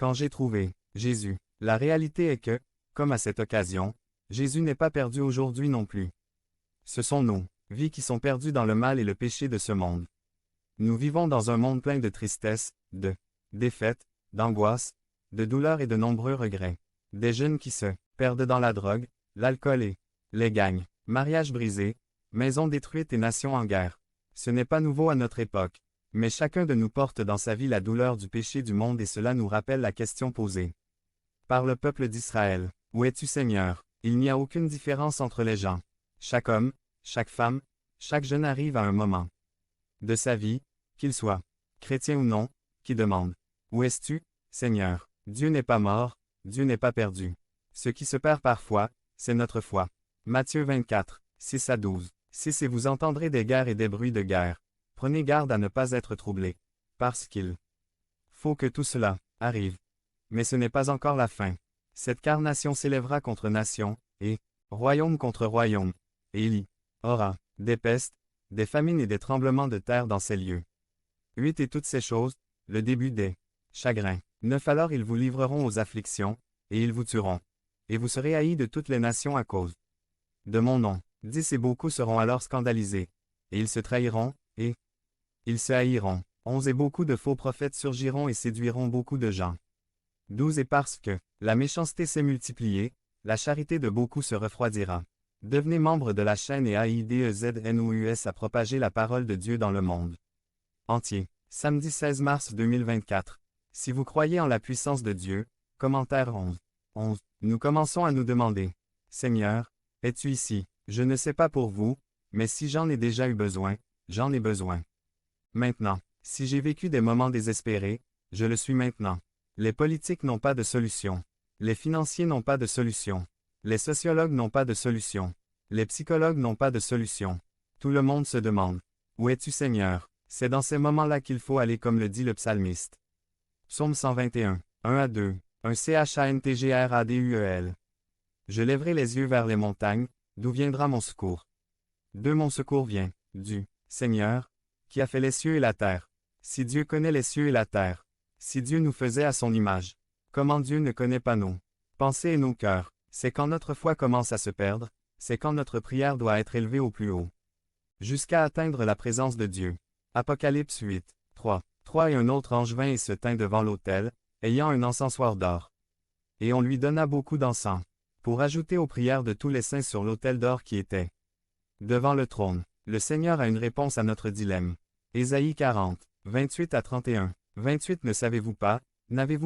Quand j'ai trouvé Jésus, la réalité est que, comme à cette occasion, Jésus n'est pas perdu aujourd'hui non plus. Ce sont nos vies qui sont perdues dans le mal et le péché de ce monde. Nous vivons dans un monde plein de tristesse, de défaite, d'angoisse, de douleur et de nombreux regrets. Des jeunes qui se perdent dans la drogue, l'alcool et les gangs, mariages brisés, maisons détruites et nations en guerre. Ce n'est pas nouveau à notre époque, mais chacun de nous porte dans sa vie la douleur du péché du monde et cela nous rappelle la question posée par le peuple d'Israël. Où es-tu Seigneur? Il n'y a aucune différence entre les gens. Chaque homme, chaque femme, chaque jeune arrive à un moment de sa vie, qu'il soit chrétien ou non, qui demande « Où es-tu, Seigneur ?» Dieu n'est pas mort, Dieu n'est pas perdu. Ce qui se perd parfois, c'est notre foi. Matthieu 24, 6 à 12. 6 Et vous entendrez des guerres et des bruits de guerre. Prenez garde à ne pas être troublés. Parce qu'il faut que tout cela arrive. Mais ce n'est pas encore la fin. Cette car nation s'élèvera contre nation, et royaume contre royaume. Et il y aura des pestes, des famines et des tremblements de terre dans ces lieux. 8 Et toutes ces choses, le début des chagrins. 9 Alors ils vous livreront aux afflictions, et ils vous tueront. Et vous serez haïs de toutes les nations à cause de mon nom. 10 Et beaucoup seront alors scandalisés. Et ils se trahiront, et ils se haïront. 11 Et beaucoup de faux prophètes surgiront et séduiront beaucoup de gens. 12 Et parce que la méchanceté s'est multipliée, la charité de beaucoup se refroidira. Devenez membre de la chaîne et AIDEZNOUS à propager la parole de Dieu dans le monde entier. Samedi 16 mars 2024. Si vous croyez en la puissance de Dieu, commentaire 11. 11. Nous commençons à nous demander, Seigneur, es-tu ici? Je ne sais pas pour vous, mais si j'en ai déjà eu besoin, j'en ai besoin. Maintenant, si j'ai vécu des moments désespérés, je le suis maintenant. Les politiques n'ont pas de solution. Les financiers n'ont pas de solution. Les sociologues n'ont pas de solution. Les psychologues n'ont pas de solution. Tout le monde se demande, où es-tu Seigneur? C'est dans ces moments-là qu'il faut aller comme le dit le psalmiste. Psaume 121, 1 à 2, un CHANTGRADUEL. Je lèverai les yeux vers les montagnes, d'où viendra mon secours? De mon secours vient, du Seigneur, qui a fait les cieux et la terre. Si Dieu connaît les cieux et la terre, si Dieu nous faisait à son image, comment Dieu ne connaît pas nos pensées et nos cœurs? C'est quand notre foi commence à se perdre, c'est quand notre prière doit être élevée au plus haut, jusqu'à atteindre la présence de Dieu. Apocalypse 8, 3. 3 Et un autre ange vint et se tint devant l'autel, ayant un encensoir d'or. Et on lui donna beaucoup d'encens, pour ajouter aux prières de tous les saints sur l'autel d'or qui était devant le trône. Le Seigneur a une réponse à notre dilemme. Ésaïe 40, 28 à 31. 28 Ne savez-vous pas, n'avez-vous